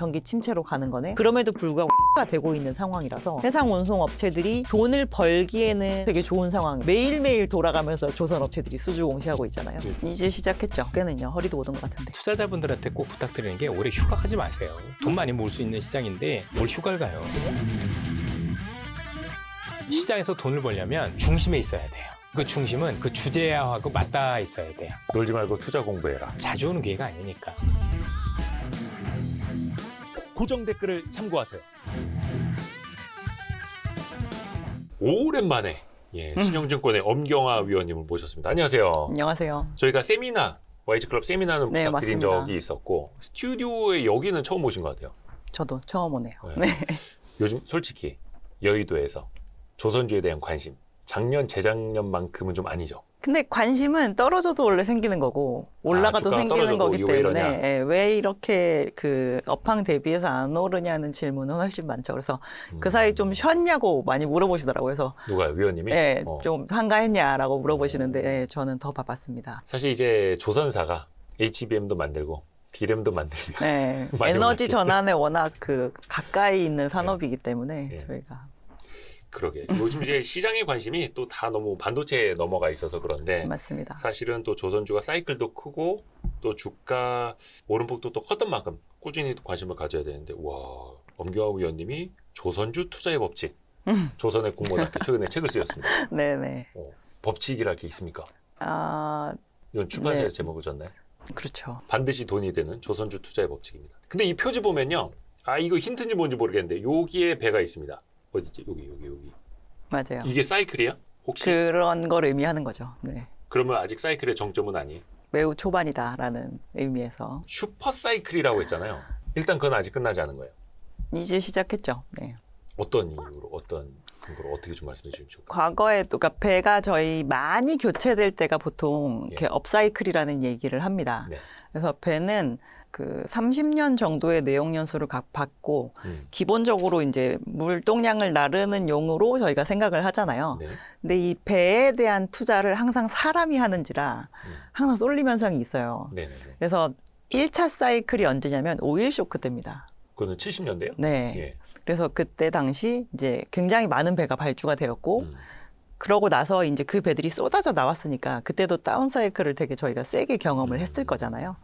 경기 침체로 가는 거네. 그럼에도 불구하고 가 되고 있는 상황이라서 해상 운송 업체들이 돈을 벌기에는 되게 좋은 상황. 매일매일 돌아가면서 조선 업체들이 수주 공시하고 있잖아요. 이제 시작했죠. 꽤는요. 허리도 오던 것 같은데. 투자자분들한테 꼭 부탁드리는 게 올해 휴가 가지 마세요. 돈 많이 모을 수 있는 시장인데 뭘 휴가를 가요. 시장에서 돈을 벌려면 중심에 있어야 돼요. 그 중심은 그 주제하고 맞닿아 있어야 돼요. 놀지 말고 투자 공부해라. 자주 오는 기회가 아니니까. 고정 댓글을 참고하세요. 오랜만에 신영증권의 엄경화 위원님을 모셨습니다. 안녕하세요. 안녕하세요. 저희가 세미나, YG클럽 세미나는 네, 부탁드린 맞습니다. 적이 있었고 스튜디오에 여기는 처음 오신 것 같아요. 저도 처음 오네요. 네. 네. 요즘 솔직히 여의도에서 조선주에 대한 관심 작년, 재작년만큼은 좀 아니죠. 근데 관심은 떨어져도 원래 생기는 거고 올라가도 주가가 생기는 떨어져도 거기 이거 왜 때문에 이러냐? 왜 이렇게 그 업황 대비해서 안 오르냐는 질문은 훨씬 많죠. 그래서 그 사이 좀 쉬었냐고 많이 물어보시더라고요. 그래서 누가요? 위원님이? 좀 한가했냐라고 물어보시는데 저는 더 바빴습니다. 사실 이제 조선사가 HBM도 만들고 디램도 만들고 네, 많이 에너지 올랐겠죠. 전환에 워낙 그 가까이 있는 산업이기 때문에 네. 저희가 그러게. 요즘 이제 시장의 관심이 또 다 너무 반도체에 넘어가 있어서 그런데 맞습니다. 사실은 또 조선주가 사이클도 크고 또 주가 오름폭도 또 컸던 만큼 꾸준히 또 관심을 가져야 되는데 와 엄경화 위원님이 조선주 투자의 법칙 조선의 공모답게 최근에 책을 쓰셨습니다. 네네. 법칙이랄 게 있습니까? 아 이건 출판사에서 네. 제목을 줬나요? 그렇죠. 반드시 돈이 되는 조선주 투자의 법칙입니다. 근데 이 표지 보면요. 이거 힌트인지 뭔지 모르겠는데 여기에 배가 있습니다. 어디지? 여기. 맞아요. 이게 사이클이야? 혹시? 그런 걸 의미하는 거죠. 네. 그러면 아직 사이클의 정점은 아니에요? 매우 초반이다라는 의미에서 슈퍼 사이클이라고 했잖아요. 일단 그건 아직 끝나지 않은 거예요. 이제 시작했죠. 네. 어떤 이유로, 어떤 근거로 어떻게 좀 말씀해 주시면 좋을까요? 과거에도 그러니까 배가 저희 많이 교체될 때가 보통 이렇게 업사이클이라는 얘기를 합니다. 네. 그래서 배는 그 30년 정도의 내용 연수를 받고 기본적으로 이제 물동량을 나르는 용으로 저희가 생각을 하잖아요. 네. 근데 이 배에 대한 투자를 항상 사람이 하는지라 항상 쏠림 현상이 있어요. 네네네. 그래서 1차 사이클이 언제냐면 오일 쇼크 때입니다. 그거는 70년대요? 네. 예. 그래서 그때 당시 이제 굉장히 많은 배가 발주가 되었고 그러고 나서 이제 그 배들이 쏟아져 나왔으니까 그때도 다운 사이클을 되게 저희가 세게 경험을 했을 거잖아요.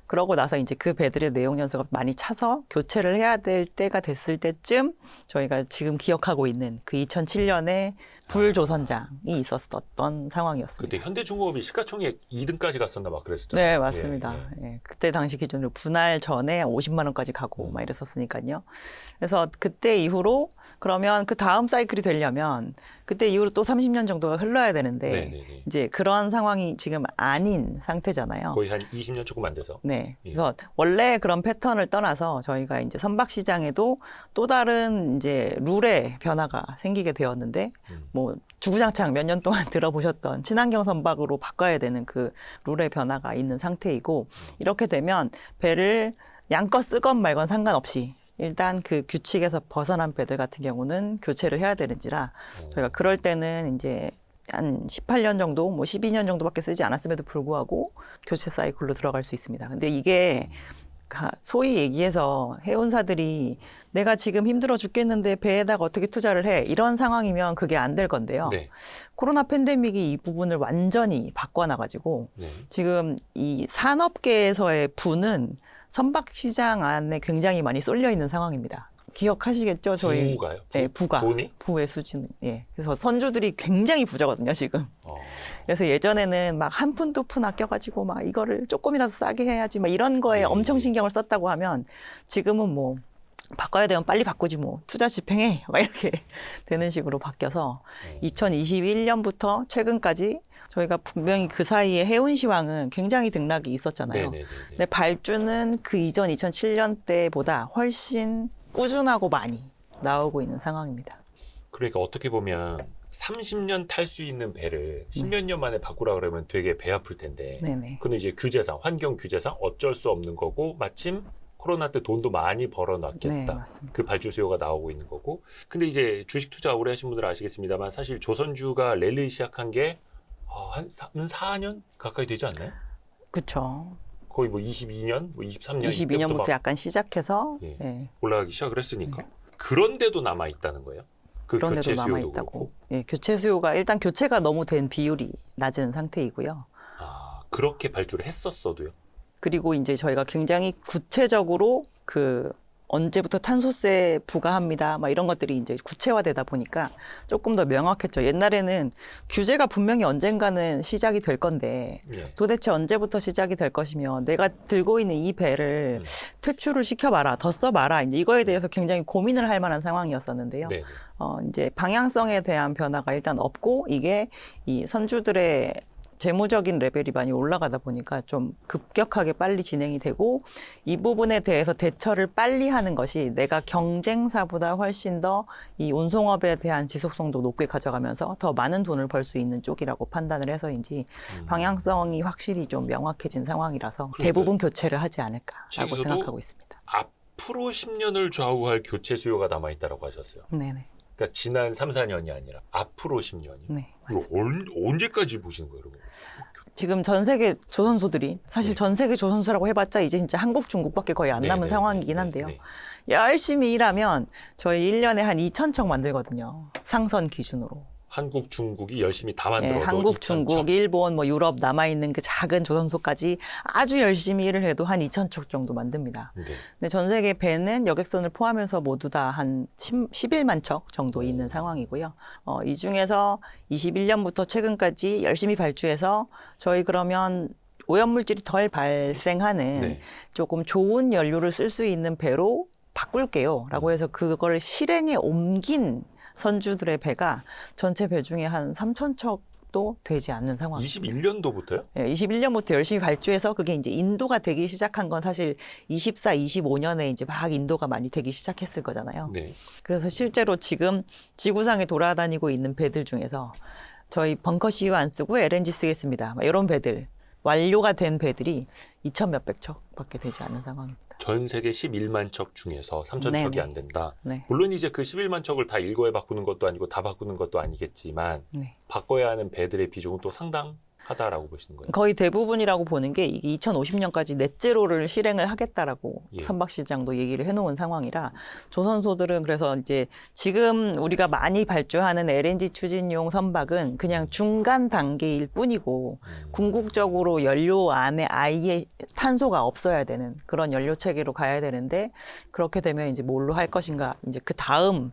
그러고 나서 이제 그 배들의 내용 연수가 많이 차서 교체를 해야 될 때가 됐을 때쯤 저희가 지금 기억하고 있는 그 2007년에 불조선장이 있었던 상황이었습니다. 그때 현대중공업이 시가총액 2등까지 갔었나 막 그랬었잖아요. 네, 맞습니다. 예. 그때 당시 기준으로 분할 전에 50만 원까지 가고 막 이랬었으니까요. 그래서 그때 이후로 그러면 그 다음 사이클이 되려면 그때 이후로 또 30년 정도가 흘러야 되는데 네네네. 이제 그런 상황이 지금 아닌 상태잖아요. 거의 한 20년 조금 안 돼서. 네. 예. 그래서 원래 그런 패턴을 떠나서 저희가 이제 선박 시장에도 또 다른 이제 룰의 변화가 생기게 되었는데 뭐 주구장창 몇 년 동안 들어보셨던 친환경 선박으로 바꿔야 되는 그 룰의 변화가 있는 상태이고 이렇게 되면 배를 양껏 쓰건 말건 상관없이 일단 그 규칙에서 벗어난 배들 같은 경우는 교체를 해야 되는지라 저희가 그럴 때는 이제 한 18년 정도, 뭐 12년 정도밖에 쓰지 않았음에도 불구하고 교체 사이클로 들어갈 수 있습니다. 근데 이게 소위 얘기해서 해운사들이 내가 지금 힘들어 죽겠는데 배에다가 어떻게 투자를 해? 이런 상황이면 그게 안 될 건데요. 네. 코로나 팬데믹이 이 부분을 완전히 바꿔놔가지고 네. 지금 이 산업계에서의 부는 선박 시장 안에 굉장히 많이 쏠려 있는 상황입니다. 기억하시겠죠? 저희 부가요? 네, 부가 돈이? 부의 수지는 예. 그래서 선주들이 굉장히 부자거든요, 지금. 그래서 예전에는 막 한 푼 두 푼 아껴가지고 막 이거를 조금이라도 싸게 해야지 막 이런 거에 엄청 신경을 썼다고 하면 지금은 뭐 바꿔야 되면 빨리 바꾸지 뭐 투자 집행해 막 이렇게 되는 식으로 바뀌어서 2021년부터 최근까지 저희가 분명히 그 사이에 해운시황은 굉장히 등락이 있었잖아요. 네네네. 근데 발주는 그 이전 2007년 때보다 훨씬 꾸준하고 많이 나오고 있는 상황입니다. 그러니까 어떻게 보면 30년 탈 수 있는 배를 10몇 년 만에 바꾸라 그러면 되게 배 아플 텐데. 네네. 근데 이제 규제상, 환경 규제상 어쩔 수 없는 거고 마침 코로나 때 돈도 많이 벌어놨겠다. 네, 맞습니다. 그 발주 수요가 나오고 있는 거고. 근데 이제 주식 투자 오래 하신 분들은 아시겠습니다만 사실 조선주가 랠리 시작한 게 한 4년 가까이 되지 않나요? 그렇죠. 거의 뭐 22년, 뭐 23년 22년부터 약간 시작해서 예. 예, 올라가기 시작을 했으니까 그런데도 남아 있다는 거예요. 그 그런 데도 교체 남아 수요도 있다고. 그렇고. 예, 교체 수요가 일단 교체가 너무 된 비율이 낮은 상태이고요. 아, 그렇게 발주를 했었어도요. 그리고 이제 저희가 굉장히 구체적으로 그 언제부터 탄소세 부과합니다. 막 이런 것들이 이제 구체화되다 보니까 조금 더 명확했죠. 옛날에는 규제가 분명히 언젠가는 시작이 될 건데 예. 도대체 언제부터 시작이 될 것이며 내가 들고 있는 이 배를 퇴출을 시켜봐라, 더 써봐라. 이제 이거에 대해서 굉장히 고민을 할 만한 상황이었었는데요. 네. 이제 방향성에 대한 변화가 일단 없고 이게 이 선주들의 재무적인 레벨이 많이 올라가다 보니까 좀 급격하게 빨리 진행이 되고 이 부분에 대해서 대처를 빨리 하는 것이 내가 경쟁사보다 훨씬 더 이 운송업에 대한 지속성도 높게 가져가면서 더 많은 돈을 벌 수 있는 쪽이라고 판단을 해서인지 방향성이 확실히 좀 명확해진 상황이라서 그러니까요. 대부분 교체를 하지 않을까라고 책에서도 생각하고 있습니다. 앞으로 10년을 좌우할 교체 수요가 남아 있다라고 하셨어요. 네네. 그러니까 지난 3, 4년이 아니라 앞으로 10년이. 네, 그럼 언제까지 보시는 거예요, 여러분? 지금 전 세계 조선소들이 사실 네. 전 세계 조선소라고 해봤자 이제 진짜 한국, 중국밖에 거의 안 남은 상황이긴 한데요. 열심히 일하면 저희 1년에 한 2,000척 만들거든요. 상선 기준으로. 한국, 중국이 열심히 다 예, 만들어도 한국, 2,000 중국, 일본, 뭐 유럽 남아있는 그 작은 조선소까지 아주 열심히 일을 해도 한 2,000척 정도 만듭니다. 네. 근데 전 세계 배는 여객선을 포함해서 모두 다 한 11만 척 정도 있는 상황이고요. 이 중에서 21년부터 최근까지 열심히 발주해서 저희 그러면 오염물질이 덜 발생하는 네. 조금 좋은 연료를 쓸 수 있는 배로 바꿀게요. 라고 해서 그거를 실행에 옮긴 선주들의 배가 전체 배 중에 한 3,000척도 되지 않는 상황입니다. 21년도부터요? 예, 21년부터 열심히 발주해서 그게 이제 인도가 되기 시작한 건 사실 24, 25년에 이제 막 인도가 많이 되기 시작했을 거잖아요. 네. 그래서 실제로 지금 지구상에 돌아다니고 있는 배들 중에서 저희 벙커 CU 안 쓰고 LNG 쓰겠습니다. 막 이런 배들, 완료가 된 배들이 2,000 몇백 척밖에 되지 않는 상황입니다. 전 세계 11만 척 중에서 3,000척이 네네. 안 된다. 네. 물론 이제 그 11만 척을 다 일거에 바꾸는 것도 아니고 다 바꾸는 것도 아니겠지만 네. 바꿔야 하는 배들의 비중은 또 상당하다라고 보시는 거예요. 거의 대부분이라고 보는 게 이게 2050년까지 넷제로를 실행을 하겠다라고 예. 선박시장도 얘기를 해놓은 상황이라 조선소들은 그래서 이제 지금 우리가 많이 발주하는 LNG 추진용 선박은 그냥 중간 단계일 뿐이고 궁극적으로 연료 안에 아예 탄소가 없어야 되는 그런 연료 체계로 가야 되는데 그렇게 되면 이제 뭘로 할 것인가 이제 그 다음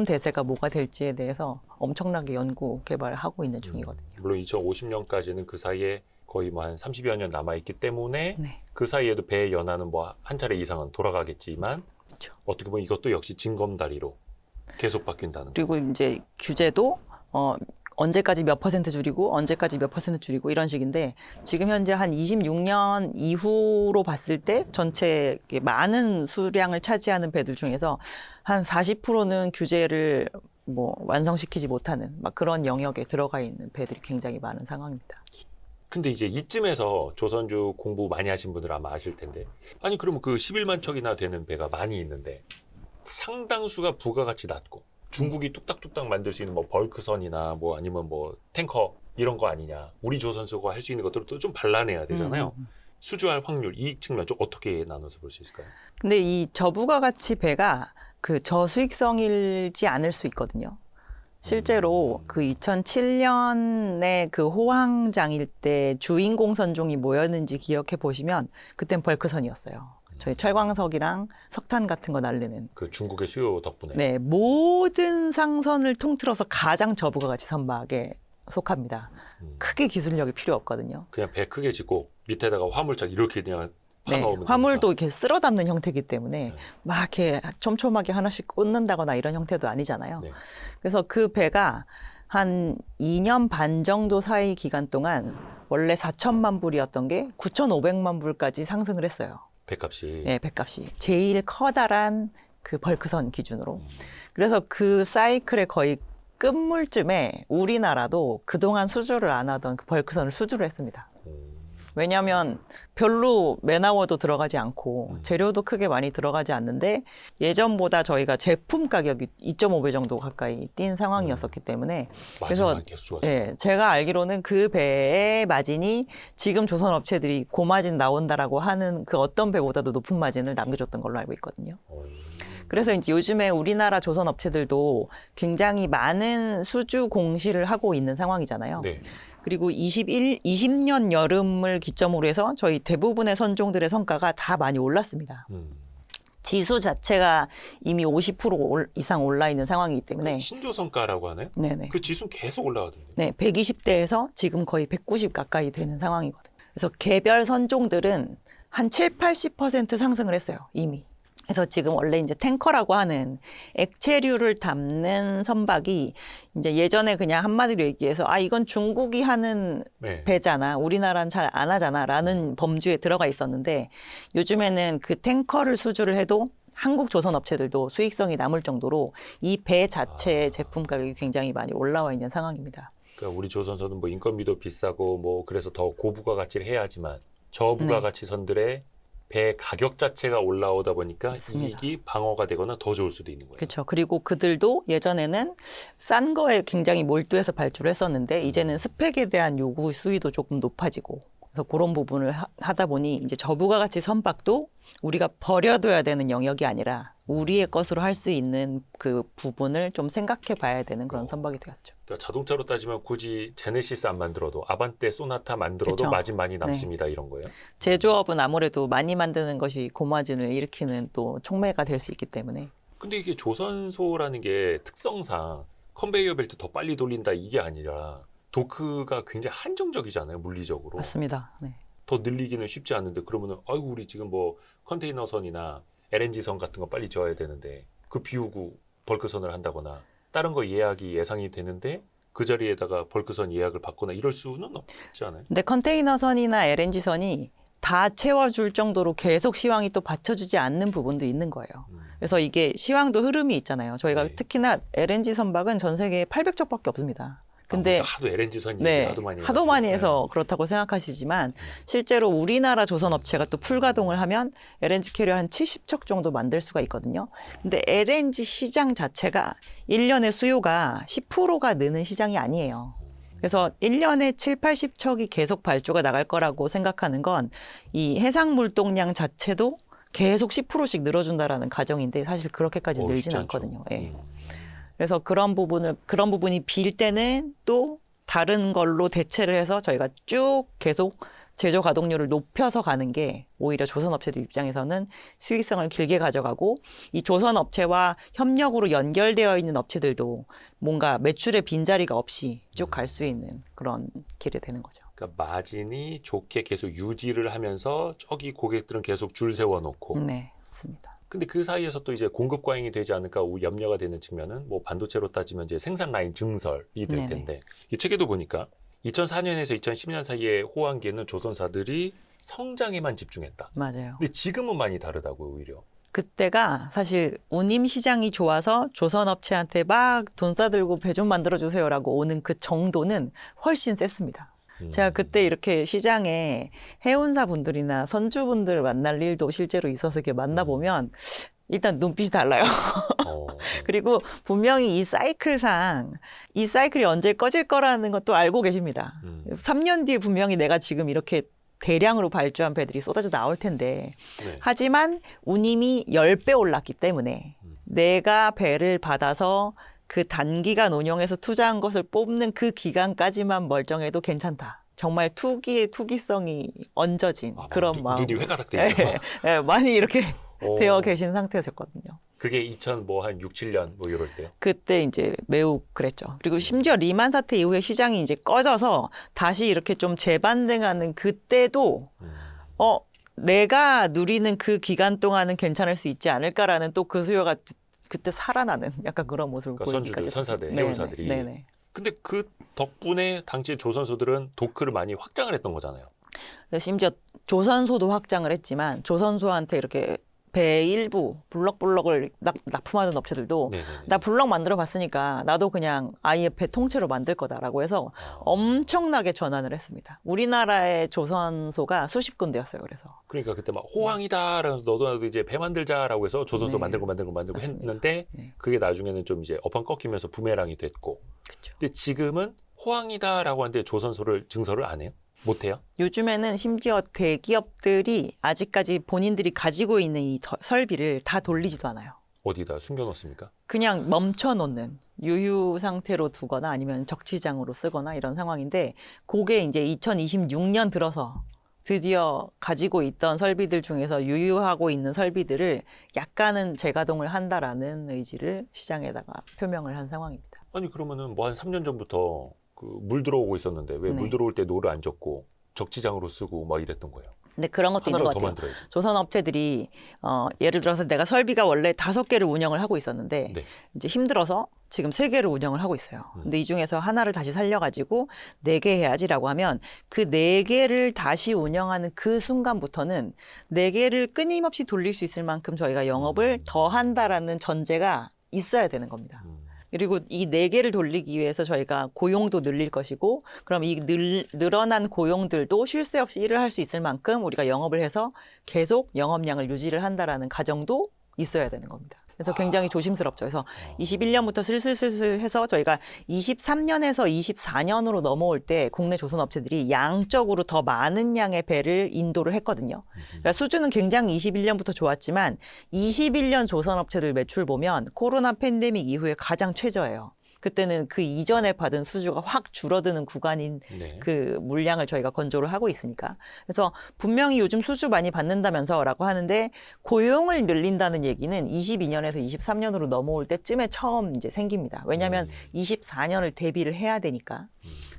대세가 뭐가 될지에 대해서 엄청나게 연구 개발을 하고 있는 중이거든요. 물론 2050년까지는 그 사이에 거의 뭐 한 30여 년 남아있기 때문에 네. 그 사이에도 배의 연한은 뭐 한 차례 이상은 돌아가겠지만 그렇죠. 어떻게 보면 이것도 역시 징검다리로 계속 바뀐다는 그리고 거예요. 이제 규제도 언제까지 몇 퍼센트 줄이고 언제까지 몇 퍼센트 줄이고 이런 식인데 지금 현재 한 26년 이후로 봤을 때 전체 많은 수량을 차지하는 배들 중에서 한 40%는 규제를 뭐 완성시키지 못하는 막 그런 영역에 들어가 있는 배들이 굉장히 많은 상황입니다. 근데 이제 이쯤에서 조선주 공부 많이 하신 분들 아마 아실 텐데 아니 그러면 그 11만 척이나 되는 배가 많이 있는데 상당수가 부가가치 낮고 중국이 뚝딱뚝딱 만들 수 있는 뭐 벌크선이나 뭐 아니면 뭐 탱커 이런 거 아니냐. 우리 조선소가 할 수 있는 것들도 좀 발라내야 되잖아요. 수주할 확률, 이익 측면 좀 어떻게 나눠서 볼 수 있을까요? 근데 이 저부가가치 배가 그 저수익성이지 않을 수 있거든요. 실제로 그 2007년에 그 호황장일 때 주인공 선종이 뭐였는지 기억해 보시면 그땐 벌크선이었어요. 저희 철광석이랑 석탄 같은 거 날리는. 그 중국의 수요 덕분에. 네, 모든 상선을 통틀어서 가장 저부가가치 선박에 속합니다. 크게 기술력이 필요 없거든요. 그냥 배 크게 짓고 밑에다가 화물짝 이렇게 그냥 네, 파놓으면 화물도 이렇게 쓸어 담는 형태이기 때문에 네. 막 이렇게 촘촘하게 하나씩 꽂는다거나 이런 형태도 아니잖아요. 네. 그래서 그 배가 한 2년 반 정도 사이 기간 동안 원래 4천만 불이었던 게 9,500만 불까지 상승을 했어요. 배값이. 네, 배값이. 제일 커다란 그 벌크선 기준으로. 그래서 그 사이클의 거의 끝물쯤에 우리나라도 그동안 수주를 안 하던 그 벌크선을 수주를 했습니다. 왜냐하면 별로 맨아워도 들어가지 않고 음. 재료도 크게 많이 들어가지 않는데 예전보다 저희가 제품 가격이 2.5배 정도 가까이 뛴 상황이었었기 때문에 그래서 마진만 계속 좋아져. 예, 제가 알기로는 그 배의 마진이 지금 조선 업체들이 고마진 나온다라고 하는 그 어떤 배보다도 높은 마진을 남겨줬던 걸로 알고 있거든요. 그래서 이제 요즘에 우리나라 조선 업체들도 굉장히 많은 수주 공시를 하고 있는 상황이잖아요. 네. 그리고 20년 여름을 기점으로 해서 저희 대부분의 선종들의 성과가 다 많이 올랐습니다. 지수 자체가 이미 50% 이상 올라 있는 상황이기 때문에 신조성가라고 하나요? 네네. 그 지수는 계속 올라가던데. 네, 120대에서 지금 거의 190 가까이 되는 상황이거든요. 그래서 개별 선종들은 한 7, 80% 상승을 했어요, 이미. 그래서 지금 원래 이제 탱커라고 하는 액체류를 담는 선박이 이제 예전에 그냥 한마디로 얘기해서 아, 이건 중국이 하는 네. 배잖아. 우리나라는 잘 안 하잖아. 라는 범주에 들어가 있었는데 요즘에는 그 탱커를 수주를 해도 한국 조선 업체들도 수익성이 남을 정도로 이 배 자체의 제품 가격이 굉장히 많이 올라와 있는 상황입니다. 그러니까 우리 조선선은 뭐 인건비도 비싸고 뭐 그래서 더 고부가가치를 해야 하지만 저부가가치 선들의 배 가격 자체가 올라오다 보니까 맞습니다. 이익이 방어가 되거나 더 좋을 수도 있는 거예요. 그렇죠. 그리고 그들도 예전에는 싼 거에 굉장히 몰두해서 발주를 했었는데 이제는 스펙에 대한 요구 수위도 조금 높아지고 그래서 그런 부분을 하다 보니 이제 저부가가치 선박도 우리가 버려둬야 되는 영역이 아니라 우리의 것으로 할 수 있는 그 부분을 좀 생각해 봐야 되는 그런 선박이 되었죠. 그러니까 자동차로 따지면 굳이 제네시스 안 만들어도 아반떼, 소나타 만들어도 그쵸. 마진 많이 남습니다. 이런 거예요. 제조업은 아무래도 많이 만드는 것이 고마진을 일으키는 또 촉매가 될 수 있기 때문에 근데 이게 조선소라는 게 특성상 컨베이어 벨트 더 빨리 돌린다 이게 아니라 도크가 굉장히 한정적이잖아요. 물리적으로. 맞습니다. 네. 더 늘리기는 쉽지 않은데 그러면은 아이고 우리 지금 뭐 컨테이너선이나 LNG선 같은 거 빨리 지어야 되는데 그 비우고 벌크선을 한다거나 다른 거 예약이 예상이 되는데 그 자리에다가 벌크선 예약을 받거나 이럴 수는 없지 않아요? 근데 컨테이너선이나 LNG선이 다 채워줄 정도로 계속 시황이 또 받쳐주지 않는 부분도 있는 거예요. 그래서 이게 시황도 흐름이 있잖아요. 저희가 네. 특히나 LNG 선박은 전 세계에 800척밖에 없습니다. 근데 하도 LNG선 얘기 네, 하도 많이 해서 그렇다고 생각하시지만 실제로 우리나라 조선 업체가 또 풀가동을 하면 LNG 캐리어 한 70척 정도 만들 수가 있거든요. 근데 LNG 시장 자체가 1년에 수요가 10%가 느는 시장이 아니에요. 그래서 1년에 7, 80척이 계속 발주가 나갈 거라고 생각하는 건 이 해상 물동량 자체도 계속 10%씩 늘어준다라는 가정인데 사실 그렇게까지 늘진 쉽지 않죠. 않거든요. 예. 그래서 그런 부분이 빌 때는 또 다른 걸로 대체를 해서 저희가 쭉 계속 제조 가동률을 높여서 가는 게 오히려 조선 업체들 입장에서는 수익성을 길게 가져가고 이 조선 업체와 협력으로 연결되어 있는 업체들도 뭔가 매출의 빈자리가 없이 쭉 갈 수 있는 그런 길이 되는 거죠. 그러니까 마진이 좋게 계속 유지를 하면서 저기 고객들은 계속 줄 세워놓고 네, 맞습니다. 근데 그 사이에서 또 이제 공급 과잉이 되지 않을까 염려가 되는 측면은 뭐 반도체로 따지면 이제 생산 라인 증설이 될 네네. 텐데 이 책에도 보니까 2004년에서 2010년 사이에 호황기에는 조선사들이 성장에만 집중했다. 맞아요. 근데 지금은 많이 다르다고요, 오히려. 그때가 사실 운임 시장이 좋아서 조선 업체한테 막 돈 싸들고 배 좀 만들어 주세요라고 오는 그 정도는 훨씬 셌습니다. 제가 그때 이렇게 시장에 해운사 분들이나 선주분들 만날 일도 실제로 있어서 이렇게 만나보면 일단 눈빛이 달라요. 그리고 분명히 이 사이클이 언제 꺼질 거라는 것도 알고 계십니다. 3년 뒤에 분명히 내가 지금 이렇게 대량으로 발주한 배들이 쏟아져 나올 텐데 네. 하지만 운임이 10배 올랐기 때문에 내가 배를 받아서 그 단기간 운용해서 투자한 것을 뽑는 그 기간까지만 멀쩡해도 괜찮다. 정말 투기의 투기성이 얹어진 그런 마음. 눈이 회가닥 돼 있어. 네, 많이 이렇게 되어 계신 상태였거든요. 그게 2000 뭐 한 6, 7년 뭐 이럴 때요. 그때 이제 매우 그랬죠. 그리고 심지어 리만 사태 이후에 시장이 이제 꺼져서 다시 이렇게 좀 재반등하는 그때도 내가 누리는 그 기간 동안은 괜찮을 수 있지 않을까라는 또 그 수요가 그때 살아나는 약간 그런 모습을 그러니까 보이기까지 선주들, 선사들, 네네, 해운사들이. 네네. 근데 그 덕분에 당시 조선소들은 도크를 많이 확장을 했던 거잖아요. 심지어 조선소도 확장을 했지만 조선소한테 이렇게 배 일부 블럭블럭을 납품하는 업체들도 네네네. 나 블럭 만들어 봤으니까 나도 그냥 아예 배 통째로 만들 거다라고 해서 엄청나게 전환을 했습니다. 우리나라의 조선소가 수십 군데였어요. 그래서 그러니까 그때 막 호황이다 라면서 너도 나도 이제 배 만들자라고 해서 조선소 네. 만들고 맞습니다. 했는데 네. 그게 나중에는 좀 이제 어판 꺾이면서 부메랑이 됐고. 그렇죠. 근데 지금은 호황이다라고 하는데 조선소를 증설을 안 해요? 못 해요? 요즘에는 심지어 대기업들이 아직까지 본인들이 가지고 있는 이 설비를 다 돌리지도 않아요. 어디다 숨겨놓습니까? 그냥 멈춰놓는 유휴 상태로 두거나 아니면 적치장으로 쓰거나 이런 상황인데 그게 이제 2026년 들어서 드디어 가지고 있던 설비들 중에서 유효하고 있는 설비들을 약간은 재가동을 한다라는 의지를 시장에다가 표명을 한 상황입니다. 아니 그러면은 뭐 한 3년 전부터 그 물 들어오고 있었는데 왜 물 네. 들어올 때 노를 안 젓고 적치장으로 쓰고 막 이랬던 거예요. 근데 그런 것도 있는 하나로 것 더 같아요. 만들어야지. 조선업체들이 예를 들어서 내가 설비가 원래 5개를 운영을 하고 있었는데 네. 이제 힘들어서 지금 3개를 운영을 하고 있어요. 근데 이 중에서 하나를 다시 살려가지고 4개 해야지라고 하면 그 4개를 다시 운영하는 그 순간부터는 4개를 끊임없이 돌릴 수 있을 만큼 저희가 영업을 더 한다라는 전제가 있어야 되는 겁니다. 그리고 이 4개를 돌리기 위해서 저희가 고용도 늘릴 것이고 그럼 이 늘어난 고용들도 쉴 새 없이 일을 할 수 있을 만큼 우리가 영업을 해서 계속 영업량을 유지를 한다라는 가정도 있어야 되는 겁니다. 그래서 굉장히 조심스럽죠. 그래서 21년부터 슬슬슬슬 해서 저희가 23년에서 24년으로 넘어올 때 국내 조선업체들이 양적으로 더 많은 양의 배를 인도를 했거든요. 그러니까 수준은 굉장히 21년부터 좋았지만 21년 조선업체들 매출 보면 코로나 팬데믹 이후에 가장 최저예요. 그때는 그 이전에 받은 수주가 확 줄어드는 구간인 네. 그 물량을 저희가 건조를 하고 있으니까. 그래서 분명히 요즘 수주 많이 받는다면서라고 하는데 고용을 늘린다는 얘기는 22년에서 23년으로 넘어올 때쯤에 처음 이제 생깁니다. 왜냐하면 24년을 대비를 해야 되니까.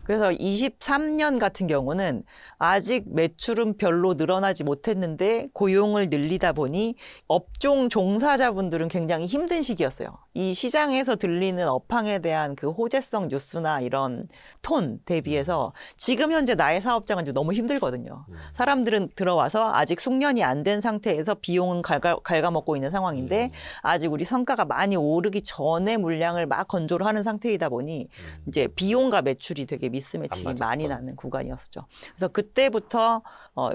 그래서 23년 같은 경우는 아직 매출은 별로 늘어나지 못했는데 고용을 늘리다 보니 업종 종사자분들은 굉장히 힘든 시기였어요. 이 시장에서 들리는 업황에 대한 그 호재성 뉴스나 이런 톤 대비해서 지금 현재 나의 사업장은 좀 너무 힘들거든요. 사람들은 들어와서 아직 숙련이 안 된 상태에서 비용은 갉아먹고 있는 상황인데 아직 우리 성과가 많이 오르기 전에 물량을 막 건조를 하는 상태이다 보니 이제 비용과 매출이 되게 미스매칭이 많이 나는 구간이었죠. 그래서 그때부터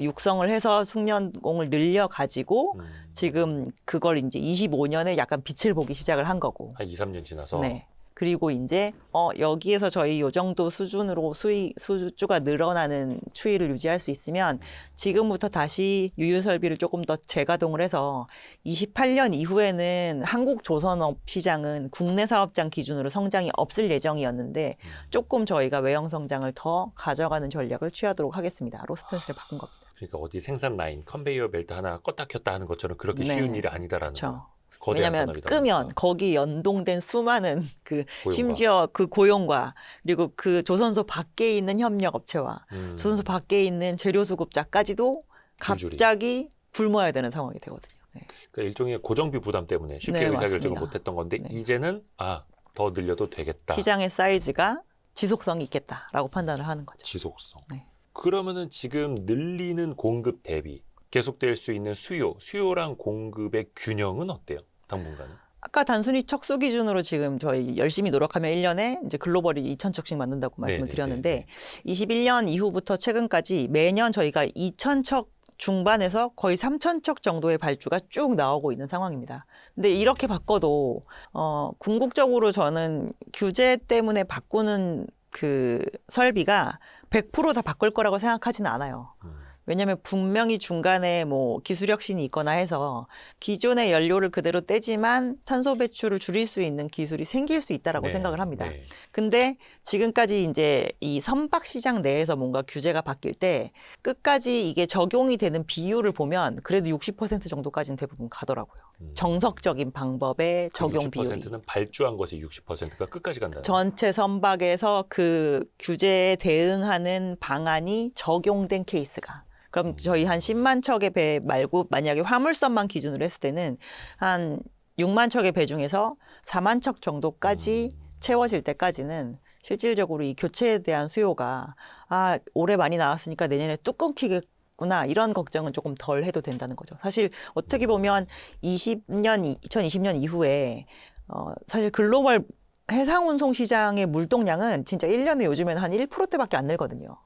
육성을 해서 숙련공을 늘려가지고 지금 그걸 이제 25년에 약간 빛을 보기 시작을 한 거고. 한 2, 3년 지나서 네. 그리고 이제 여기에서 저희 요 정도 수준으로 수주가 늘어나는 추이를 유지할 수 있으면 지금부터 다시 유유 설비를 조금 더 재가동을 해서 28년 이후에는 한국 조선업 시장은 국내 사업장 기준으로 성장이 없을 예정이었는데 조금 저희가 외형 성장을 더 가져가는 전략을 취하도록 하겠습니다. 로스텐스를 바꾼 겁니다. 그러니까 어디 생산 라인 컨베이어 벨트 하나 껐다 켰다 하는 것처럼 그렇게 네. 쉬운 일이 아니다라는 거. 그렇죠. 거대한 왜냐하면 산업이다 끄면 보니까. 거기 연동된 수많은 그 고용과. 심지어 그 고용과 그리고 그 조선소 밖에 있는 협력업체와 조선소 밖에 있는 재료수급자까지도 줄줄이. 갑자기 굶어야 되는 상황이 되거든요. 네. 그러니까 일종의 고정비 부담 때문에 쉽게 네, 의사결정을 맞습니다. 못했던 건데 네. 이제는 더 늘려도 되겠다. 시장의 사이즈가 지속성이 있겠다라고 판단을 하는 거죠. 지속성. 네. 그러면은 지금 늘리는 공급 대비 계속될 수 있는 수요랑 공급의 균형은 어때요? 당분간은? 아까 단순히 척수 기준으로 지금 저희 열심히 노력하면 1년에 이제 글로벌이 2,000척씩 만든다고 말씀을 네네네네. 드렸는데 21년 이후부터 최근까지 매년 저희가 2,000척 중반에서 거의 3,000척 정도의 발주가 쭉 나오고 있는 상황입니다. 근데 이렇게 바꿔도 궁극적으로 저는 규제 때문에 바꾸는 그 설비가 100% 다 바꿀 거라고 생각하지는 않아요. 왜냐하면 분명히 중간에 뭐 기술 혁신이 있거나 해서 기존의 연료를 그대로 떼지만 탄소 배출을 줄일 수 있는 기술이 생길 수 있다라고 네, 생각을 합니다. 네. 근데 지금까지 이제 이 선박 시장 내에서 뭔가 규제가 바뀔 때 끝까지 이게 적용이 되는 비율을 보면 그래도 60% 정도까지는 대부분 가더라고요. 정석적인 방법의 적용 비율이. 60%는 발주한 것이 60%가 끝까지 간다는 전체 선박에서 그 규제에 대응하는 방안이 적용된 케이스가. 그럼 저희 한 10만 척의 배 말고 만약에 화물선만 기준으로 했을 때는 한 6만 척의 배 중에서 4만 척 정도까지 채워질 때까지는 실질적으로 이 교체에 대한 수요가 올해 많이 나왔으니까 내년에 뚝 끊기게 구나 이런 걱정은 조금 덜 해도 된다는 거죠. 사실 어떻게 보면 2020년 이후에 사실 글로벌 해상운송 시장의 물동량은 진짜 1년에 요즘에는 한 1%대밖에 안 늘거든요.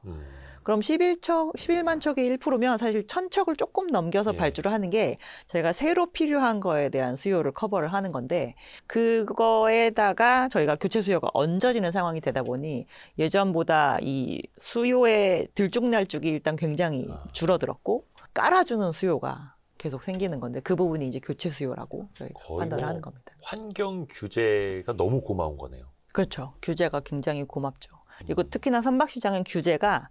그럼 11만 척에 1%면 사실 1000척을 조금 넘겨서 예. 발주를 하는 게 저희가 새로 필요한 거에 대한 수요를 커버를 하는 건데 그거에다가 저희가 교체 수요가 얹어지는 상황이 되다 보니 예전보다 이 수요의 들쭉날쭉이 일단 굉장히 줄어들었고 깔아주는 수요가 계속 생기는 건데 그 부분이 이제 교체 수요라고 저희가 거의 판단을 뭐 하는 겁니다. 환경 규제가 너무 고마운 거네요. 그렇죠. 규제가 굉장히 고맙죠. 그리고 특히나 선박시장은 규제가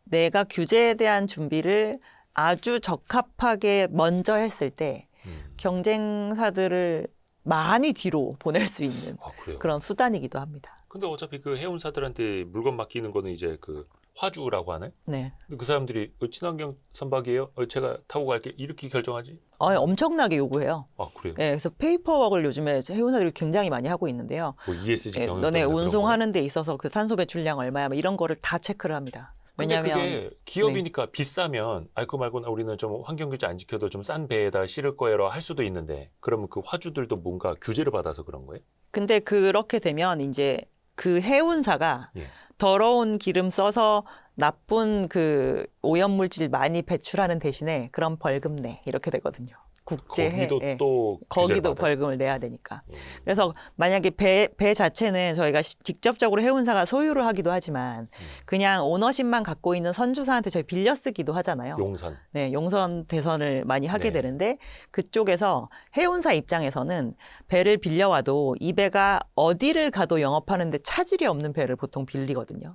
내가 규제에 대한 준비를 아주 적합하게 먼저 했을 때 경쟁사들을 많이 뒤로 보낼 수 있는 아, 그래요? 그런 수단이기도 합니다. 근데 어차피 그 해운사들한테 물건 맡기는 거는 이제 그 화주라고 하네? 네. 근데 그 사람들이 친환경 선박이에요? 제가 타고 갈게 이렇게 결정하지? 엄청나게 요구해요. 아, 그래요? 네, 그래서 페이퍼워크를 요즘에 해운사들이 굉장히 많이 하고 있는데요. 뭐 ESG 네, 경영 너네 때문에 그런 운송하는 데 있어서 그 탄소 배출량 얼마야 뭐 이런 거를 다 체크를 합니다. 근데 왜냐하면 그게 기업이니까 비싸면 그거 말고는 우리는 좀 환경 규제 안 지켜도 좀 싼 배에다 실을 거예요 할 수도 있는데 그러면 그 화주들도 뭔가 규제를 받아서 그런 거예요? 근데 그렇게 되면 이제 그 해운사가 예. 더러운 기름 써서 나쁜 그 오염물질 많이 배출하는 대신에 그런 벌금 내 이렇게 되거든요. 국제해 거기도 또 규제를 거기도 받아요? 벌금을 내야 되니까. 그래서 만약에 배 자체는 저희가 직접적으로 해운사가 소유를 하기도 하지만 그냥 오너십만 갖고 있는 선주사한테 저희 빌려 쓰기도 하잖아요. 용산. 네, 용선 대선을 많이 하게 네. 되는데 그쪽에서 해운사 입장에서는 배를 빌려와도 이 배가 어디를 가도 영업하는데 차질이 없는 배를 보통 빌리거든요.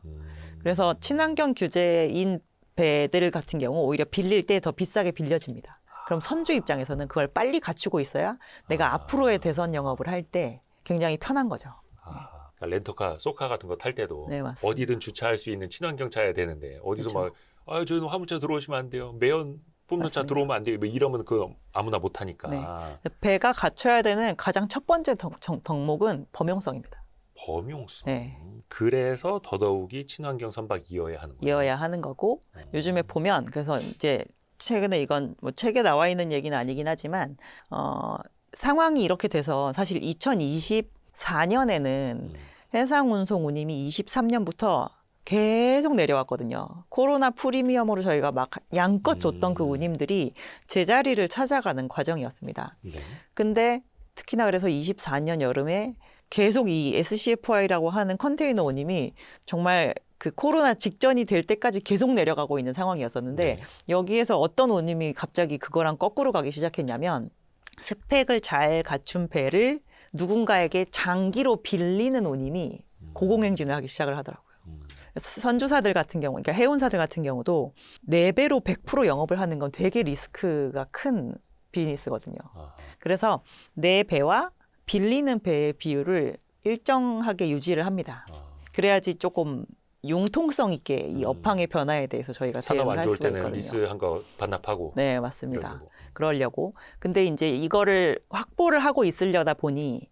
그래서 친환경 규제인 배들 같은 경우 오히려 빌릴 때 더 비싸게 빌려집니다. 그럼 선주 입장에서는 그걸 빨리 갖추고 있어야 내가 앞으로의 대선 영업을 할 때 굉장히 편한 거죠. 그러니까 렌터카, 쏘카 같은 거 탈 때도 네, 맞습니다. 어디든 주차할 수 있는 친환경 차야 되는데 어디서 그렇죠. 막 저희는 화물차 들어오시면 안 돼요. 매연 뽑는 차 맞습니다. 들어오면 안 돼요. 뭐 이러면 그 아무나 못 하니까. 네. 배가 갖춰야 되는 가장 첫 번째 덕목은 범용성입니다. 범용성. 네. 그래서 더더욱이 친환경 선박 이어야 하는 거예요. 이어야 하는 거고 요즘에 보면 그래서 이제 최근에 이건 뭐 책에 나와 있는 얘기는 아니긴 하지만 상황이 이렇게 돼서 사실 2024년에는 해상운송 운임이 23년부터 계속 내려왔거든요. 코로나 프리미엄으로 저희가 막 양껏 줬던 그 운임들이 제자리를 찾아가는 과정이었습니다. 네. 근데 특히나 그래서 24년 여름에 계속 이 SCFI라고 하는 컨테이너 운임이 정말 그 코로나 직전이 될 때까지 계속 내려가고 있는 상황이었었는데 네. 여기에서 어떤 운임이 갑자기 그거랑 거꾸로 가기 시작했냐면 스펙을 잘 갖춘 배를 누군가에게 장기로 빌리는 운임이 고공행진을 하기 시작을 하더라고요. 그래서 선주사들 같은 경우, 그러니까 해운사들 같은 경우도 4배로 100% 영업을 하는 건 되게 리스크가 큰 비즈니스거든요. 그래서 내 배와 빌리는 배의 비율을 일정하게 유지를 합니다. 그래야지 조금 융통성 있게 이 업황의 변화에 대해서 저희가 산업 대응을 안 할 좋을 수가 때는 있거든요. 리스한 거 반납하고. 네, 맞습니다. 이러려고. 그러려고. 근데 이제 이거를 확보를 하고 있으려다 보니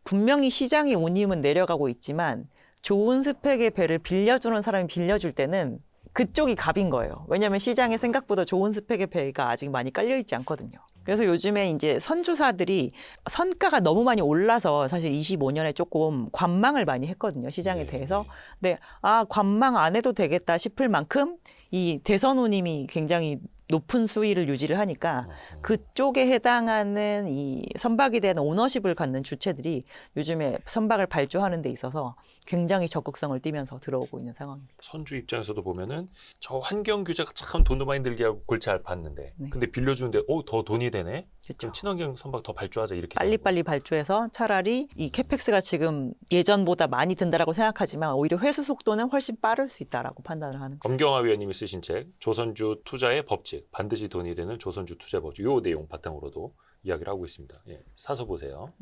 분명히 시장의 운임은 내려가고 있지만 좋은 스펙의 배를 빌려주는 사람이 빌려줄 때는 그쪽이 갑인 거예요. 왜냐하면 시장에 생각보다 좋은 스펙의 배가 아직 많이 깔려 있지 않거든요. 그래서 요즘에 이제 선주사들이 선가가 너무 많이 올라서 사실 25년에 조금 관망을 많이 했거든요. 시장에 대해서. 근데 관망 안 해도 되겠다 싶을 만큼 이 대선 운임이 굉장히 높은 수위를 유지를 하니까 그쪽에 해당하는 이 선박에 대한 오너십을 갖는 주체들이 요즘에 선박을 발주하는 데 있어서 굉장히 적극성을 띠면서 들어오고 있는 상황입니다. 선주 입장에서도 보면은 저 환경 규제가 참 돈도 많이 들게 하고 골치 아팠는데 네. 근데 빌려주는데 더 돈이 되네? 그렇죠. 그럼 친환경 선박 더 발주하자 이렇게 빨리빨리 발주해서 차라리 이 캐펙스가 지금 예전보다 많이 든다라고 생각하지만 오히려 회수 속도는 훨씬 빠를 수 있다라고 판단을 하는 거예요. 검경화 위원님이 쓰신 책 조선주 투자의 법칙 반드시 돈이 되는 조선주 투자 법칙 요 내용 바탕으로도 이야기를 하고 있습니다. 예, 사서 보세요.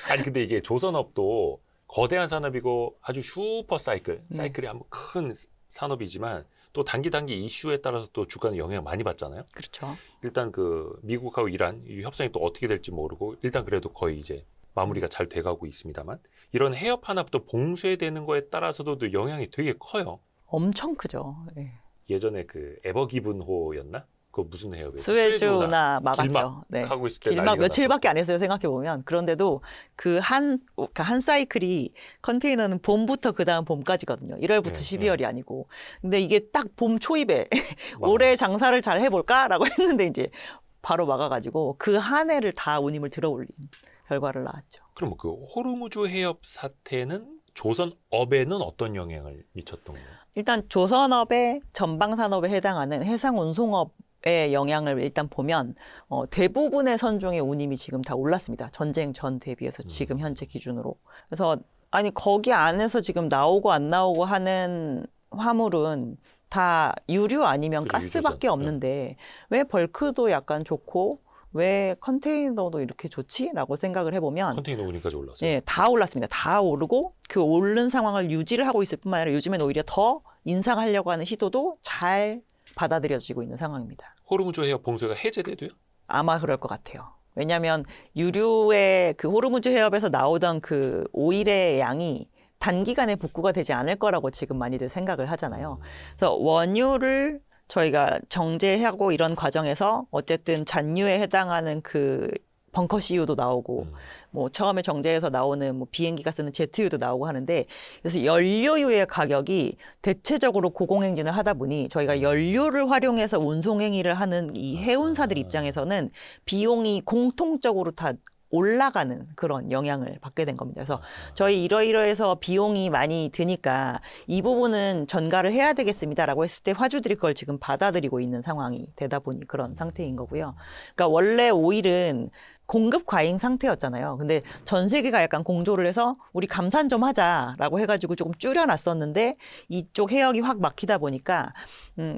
아니 근데 이게 조선업도 거대한 산업이고 아주 슈퍼 사이클이 한번 큰 산업이지만 또 단기 이슈에 따라서 또 주가는 영향을 많이 받잖아요. 그렇죠. 일단 그 미국하고 이란 이 협상이 또 어떻게 될지 모르고 일단 그래도 거의 이제 마무리가 잘 돼가고 있습니다만 이런 해협 하나부터 봉쇄되는 거에 따라서도 또 영향이 되게 커요. 엄청 크죠. 예. 예전에 그 에버기븐호였나? 그거 무슨 해협이에요? 스웨즈나 막았죠. 네. 하고 있을 때 길막 난리가 며칠밖에 났었고. 안 했어요. 생각해 보면. 그런데도 그 한 사이클이 컨테이너는 봄부터 그 다음 봄까지거든요. 1월부터 네, 12월이 아니고. 근데 이게 딱 봄 초입에 막 올해 장사를 잘 해볼까라고 했는데 이제 바로 막아가지고 그 한 해를 다 운임을 들어올린 결과를 낳았죠. 그럼 그 호르무즈 해협 사태는 조선업에는 어떤 영향을 미쳤던 거예요? 일단 조선업의 전방 산업에 해당하는 해상 운송업의 영향을 일단 보면 대부분의 선종의 운임이 지금 다 올랐습니다. 전쟁 전 대비해서 지금 현재 기준으로. 그래서 아니 거기 안에서 지금 나오고 안 나오고 하는 화물은 다 유류 아니면 그죠, 가스밖에 유조선. 없는데 왜 벌크도 약간 좋고 왜 컨테이너도 이렇게 좋지? 라고 생각을 해보면 컨테이너 운임까지 올랐어요. 예, 다 올랐습니다. 다 오르고 그 오른 상황을 유지를 하고 있을 뿐만 아니라 요즘엔 오히려 더 인상하려고 하는 시도도 잘 받아들여지고 있는 상황입니다. 호르무즈 해협 봉쇄가 해제돼도요? 아마 그럴 것 같아요. 왜냐하면 유류의 그 호르무즈 해협에서 나오던 그 오일의 양이 단기간에 복구가 되지 않을 거라고 지금 많이들 생각을 하잖아요. 그래서 원유를 저희가 정제하고 이런 과정에서 어쨌든 잔유에 해당하는 그 벙커 CU도 나오고 뭐 처음에 정제해서 나오는 뭐 비행기가 쓰는 제트유도 나오고 하는데 그래서 연료유의 가격이 대체적으로 고공행진을 하다 보니 저희가 연료를 활용해서 운송행위를 하는 이 해운사들 입장에서는 비용이 공통적으로 다 올라가는 그런 영향을 받게 된 겁니다. 그래서 저희 이러이러해서 비용이 많이 드니까 이 부분은 전가를 해야 되겠습니다라고 했을 때 화주들이 그걸 지금 받아들이고 있는 상황이 되다 보니 그런 상태인 거고요. 그러니까 원래 오일은 공급 과잉 상태였잖아요. 근데 전 세계가 약간 공조를 해서 우리 감산 좀 하자라고 해가지고 조금 줄여놨었는데 이쪽 해역이 확 막히다 보니까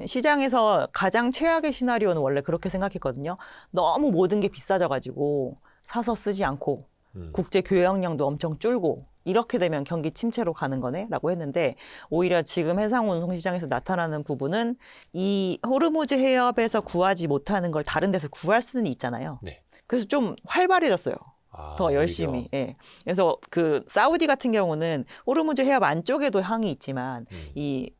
시장에서 가장 최악의 시나리오는 원래 그렇게 생각했거든요. 너무 모든 게 비싸져가지고 사서 쓰지 않고 국제 교역량도 엄청 줄고 이렇게 되면 경기 침체로 가는 거네라고 했는데 오히려 지금 해상 운송 시장에서 나타나는 부분은 이 호르무즈 해협에서 구하지 못하는 걸 다른 데서 구할 수는 있잖아요. 네. 그래서 좀 활발해졌어요. 아, 더 열심히. 예. 그래서 그 사우디 같은 경우는 호르무즈 해협 안쪽에도 항이 있지만 이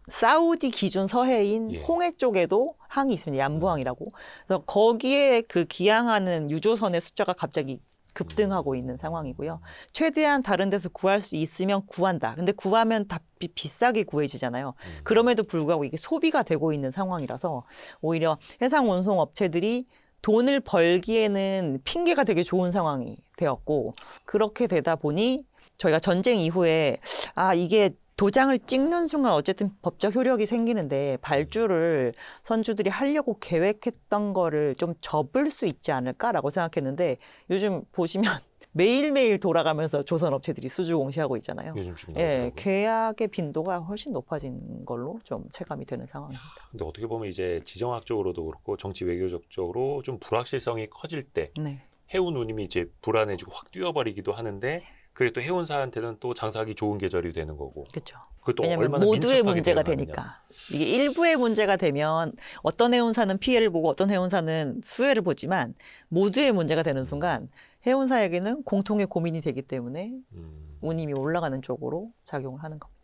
사우디 기준 서해인 예. 홍해 쪽에도 항이 있습니다. 얀부항이라고. 그래서 거기에 그 기항하는 유조선의 숫자가 갑자기 급등하고 있는 상황이고요. 최대한 다른 데서 구할 수 있으면 구한다. 근데 구하면 다 비싸게 구해지잖아요. 그럼에도 불구하고 이게 소비가 되고 있는 상황이라서 오히려 해상 운송 업체들이 돈을 벌기에는 핑계가 되게 좋은 상황이 되었고 그렇게 되다 보니 저희가 전쟁 이후에 이게 도장을 찍는 순간 어쨌든 법적 효력이 생기는데 발주를 선주들이 하려고 계획했던 거를 좀 접을 수 있지 않을까라고 생각했는데 요즘 보시면 매일매일 돌아가면서 조선업체들이 수주 공시하고 있잖아요. 요즘 지금 예, 나오더라고요. 계약의 빈도가 훨씬 높아진 걸로 좀 체감이 되는 상황입니다. 근데 어떻게 보면 이제 지정학적으로도 그렇고 정치 외교적으로 좀 불확실성이 커질 때 네. 해운 운임이 이제 불안해지고 확 뛰어버리기도 하는데 그게 또 해운사한테는 또 장사하기 좋은 계절이 되는 거고 그렇죠. 그것도 왜냐하면 얼마나 모두의 민첩하게 문제가 대응하느냐. 되니까. 이게 일부의 문제가 되면 어떤 해운사는 피해를 보고 어떤 해운사는 수혜를 보지만 모두의 문제가 되는 순간 해운사에게는 공통의 고민이 되기 때문에 운임이 올라가는 쪽으로 작용을 하는 겁니다.